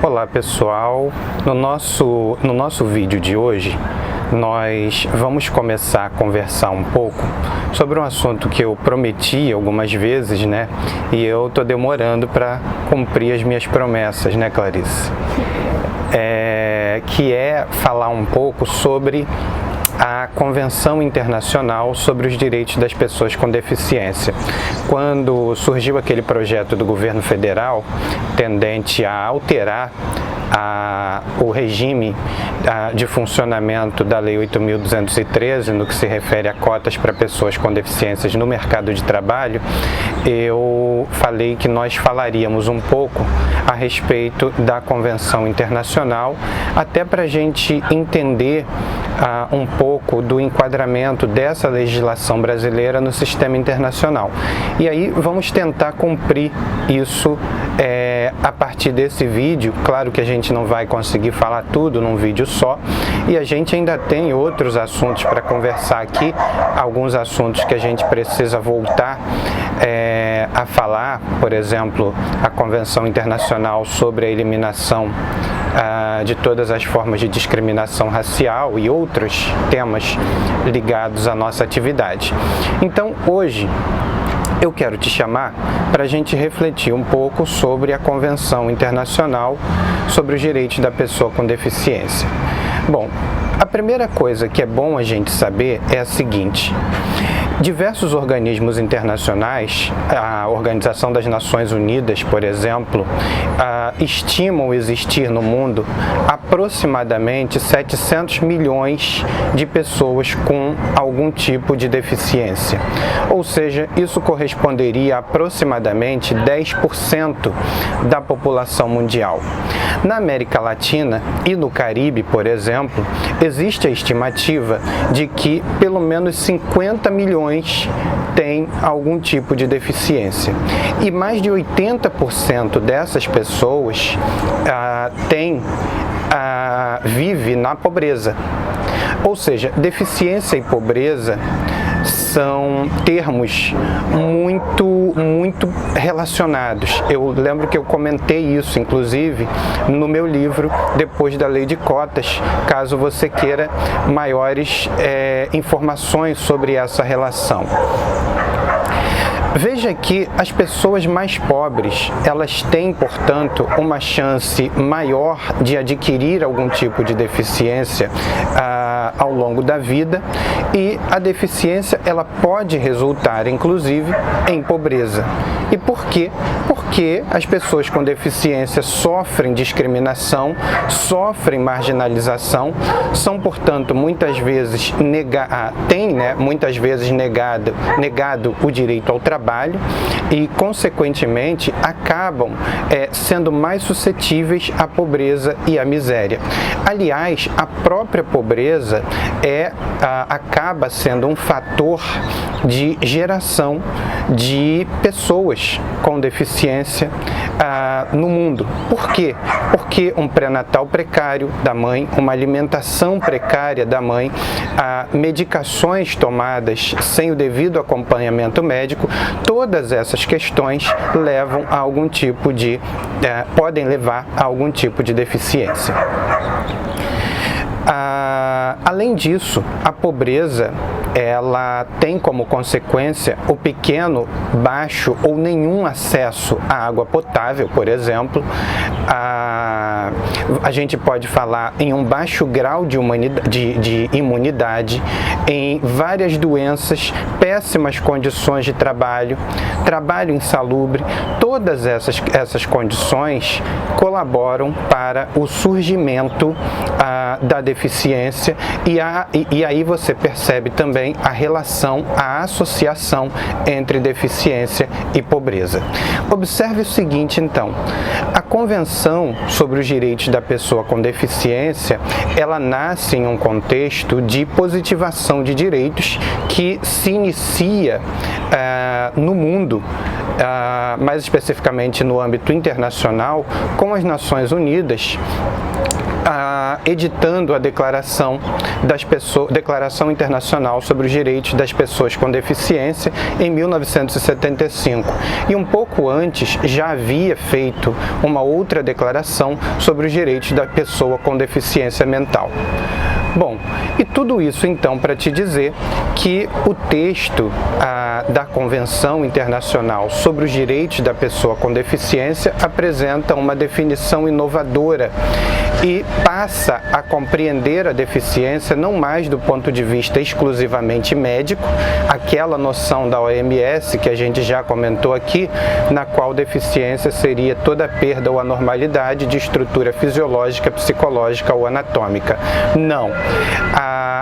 Olá pessoal, no nosso vídeo de hoje nós vamos começar a conversar um pouco sobre um assunto que eu prometi algumas vezes, né? E eu tô demorando para cumprir as minhas promessas, né, Clarice? Que é falar um pouco sobre a Convenção Internacional sobre os Direitos das Pessoas com Deficiência. Quando surgiu aquele projeto do governo federal tendente a alterar o regime de funcionamento da Lei 8.213, no que se refere a cotas para pessoas com deficiências no mercado de trabalho, eu falei que nós falaríamos um pouco a respeito da Convenção Internacional, até para a gente entender um pouco do enquadramento dessa legislação brasileira no sistema internacional. E aí vamos tentar cumprir isso a partir desse vídeo. Claro que a gente não vai conseguir falar tudo num vídeo só, e a gente ainda tem outros assuntos para conversar aqui, alguns assuntos que a gente precisa voltar a falar, por exemplo, a Convenção Internacional sobre a eliminação de todas as formas de discriminação racial e outros temas ligados à nossa atividade. Então, hoje, eu quero te chamar para a gente refletir um pouco sobre a Convenção Internacional sobre os Direitos da Pessoa com Deficiência. Bom, a primeira coisa que é bom a gente saber é a seguinte: diversos organismos internacionais, a Organização das Nações Unidas, por exemplo, estimam existir no mundo aproximadamente 700 milhões de pessoas com algum tipo de deficiência. Ou seja, isso corresponderia a aproximadamente 10% da população mundial. Na América Latina e no Caribe, por exemplo, existe a estimativa de que pelo menos 50 milhões têm algum tipo de deficiência. E mais de 80% dessas pessoas vive na pobreza. Ou seja, deficiência e pobreza são termos muito relacionados. Eu lembro que eu comentei isso, inclusive, no meu livro Depois da Lei de Cotas, caso você queira maiores informações sobre essa relação. Veja que as pessoas mais pobres, elas têm, portanto, uma chance maior de adquirir algum tipo de deficiência ao longo da vida, e a deficiência ela pode resultar, inclusive, em pobreza. E por quê? Porque as pessoas com deficiência sofrem discriminação, sofrem marginalização, são, portanto, muitas vezes negado o direito ao trabalho e, consequentemente, acabam sendo mais suscetíveis à pobreza e à miséria. Aliás, a própria pobreza acaba sendo um fator de geração de pessoas com deficiência no mundo. Por quê? Porque um pré-natal precário da mãe, uma alimentação precária da mãe, medicações tomadas sem o devido acompanhamento médico, todas essas questões levam a algum tipo de podem levar a algum tipo de deficiência. Além disso, a pobreza ela tem como consequência o pequeno, baixo ou nenhum acesso à água potável, por exemplo. A gente pode falar em um baixo grau de imunidade, em várias doenças, péssimas condições de trabalho, trabalho insalubre. Todas essas condições colaboram para o surgimento da deficiência, e aí você percebe também a relação, a associação entre deficiência e pobreza. Observe o seguinte, então: a Convenção sobre os Direitos da Pessoa com Deficiência, ela nasce em um contexto de positivação de direitos que se inicia no mundo, mais especificamente no âmbito internacional, com as Nações Unidas editando a Declaração Internacional sobre os Direitos das Pessoas com Deficiência em 1975. E um pouco antes já havia feito uma outra declaração sobre os direitos da pessoa com deficiência mental. Bom, e tudo isso então para te dizer que o texto da Convenção Internacional sobre os Direitos da Pessoa com Deficiência apresenta uma definição inovadora e passa a compreender a deficiência não mais do ponto de vista exclusivamente médico, aquela noção da OMS que a gente já comentou aqui, na qual deficiência seria toda perda ou anormalidade de estrutura fisiológica, psicológica ou anatômica. Não.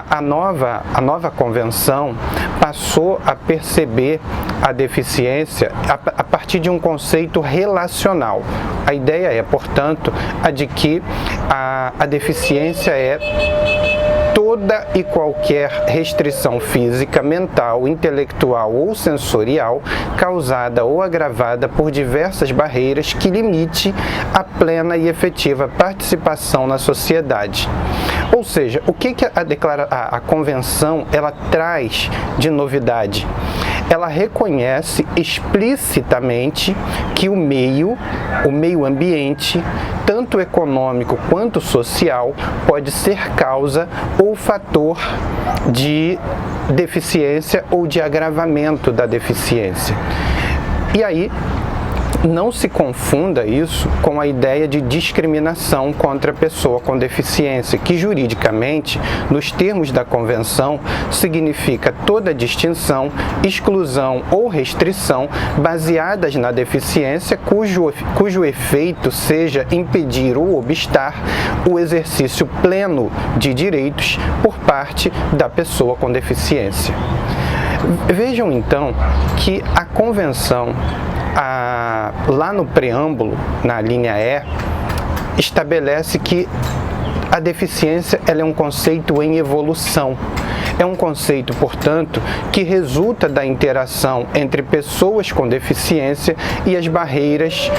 A nova convenção passou a perceber a deficiência a partir de um conceito relacional. A ideia é, portanto, a de que a deficiência é toda e qualquer restrição física, mental, intelectual ou sensorial causada ou agravada por diversas barreiras que limite a plena e efetiva participação na sociedade. Ou seja, o que a Convenção ela traz de novidade? Ela reconhece explicitamente que o meio ambiente, tanto econômico quanto social, pode ser causa ou fator de deficiência ou de agravamento da deficiência. E aí, não se confunda isso com a ideia de discriminação contra a pessoa com deficiência, que juridicamente, nos termos da Convenção, significa toda distinção, exclusão ou restrição baseadas na deficiência cujo efeito seja impedir ou obstar o exercício pleno de direitos por parte da pessoa com deficiência. Vejam então que a Convenção, lá no preâmbulo, na linha E, estabelece que a deficiência ela é um conceito em evolução. É um conceito, portanto, que resulta da interação entre pessoas com deficiência e as barreiras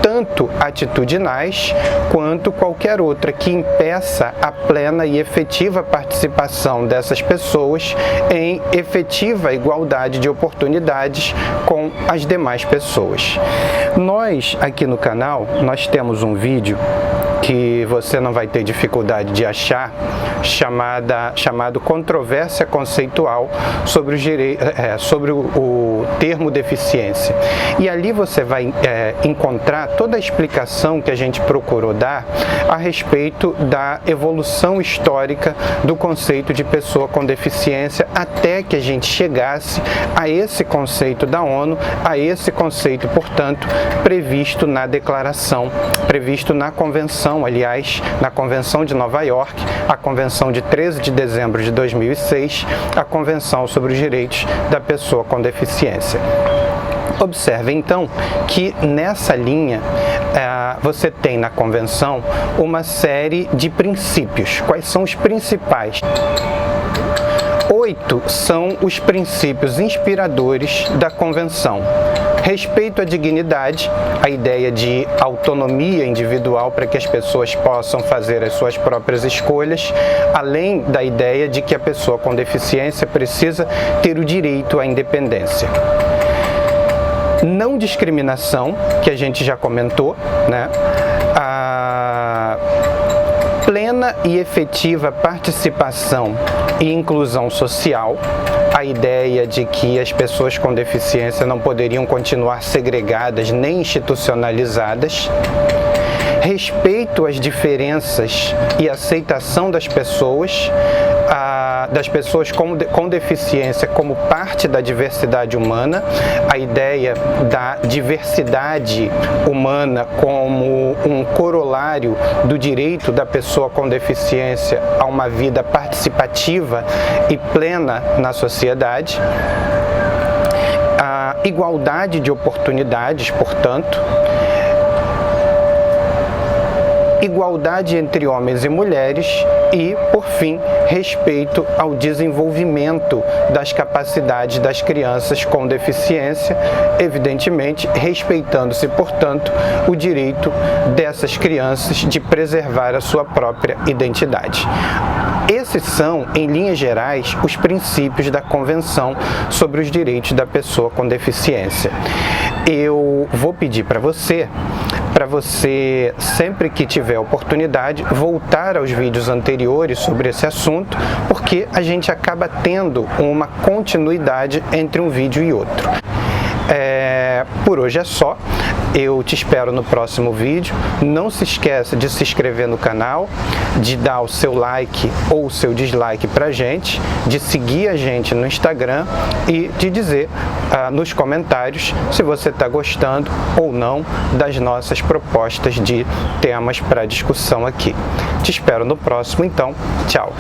tanto atitudinais quanto qualquer outra que impeça a plena e efetiva participação dessas pessoas em efetiva igualdade de oportunidades com as demais pessoas. Nós, aqui no canal, nós temos um vídeo que você não vai ter dificuldade de achar, chamado Controvérsia Conceitual sobre o termo deficiência. E ali você vai encontrar toda a explicação que a gente procurou dar a respeito da evolução histórica do conceito de pessoa com deficiência até que a gente chegasse a esse conceito da ONU, a esse conceito, portanto, previsto na declaração, previsto na Convenção, aliás, na Convenção de Nova York, a Convenção de 13 de dezembro de 2006, a Convenção sobre os Direitos da Pessoa com Deficiência. Observe, então, que nessa linha você tem na Convenção uma série de princípios. Quais são os principais? 8 são os princípios inspiradores da Convenção. Respeito à dignidade, a ideia de autonomia individual para que as pessoas possam fazer as suas próprias escolhas, além da ideia de que a pessoa com deficiência precisa ter o direito à independência. Não discriminação, que a gente já comentou, né? A plena e efetiva participação e inclusão social, a ideia de que as pessoas com deficiência não poderiam continuar segregadas nem institucionalizadas, respeito às diferenças e aceitação das pessoas com deficiência como parte da diversidade humana, a ideia da diversidade humana como um corolário do direito da pessoa com deficiência a uma vida participativa e plena na sociedade, a igualdade de oportunidades, portanto, igualdade entre homens e mulheres e, por fim, respeito ao desenvolvimento das capacidades das crianças com deficiência, evidentemente respeitando-se, portanto, o direito dessas crianças de preservar a sua própria identidade. Esses são, em linhas gerais, os princípios da Convenção sobre os Direitos da Pessoa com Deficiência. Eu vou pedir para você, sempre que tiver oportunidade, voltar aos vídeos anteriores sobre esse assunto, porque a gente acaba tendo uma continuidade entre um vídeo e outro. Por hoje é só. Eu te espero no próximo vídeo. Não se esqueça de se inscrever no canal, de dar o seu like ou o seu dislike pra gente, de seguir a gente no Instagram e de dizer nos comentários se você está gostando ou não das nossas propostas de temas para discussão aqui. Te espero no próximo, então. Tchau!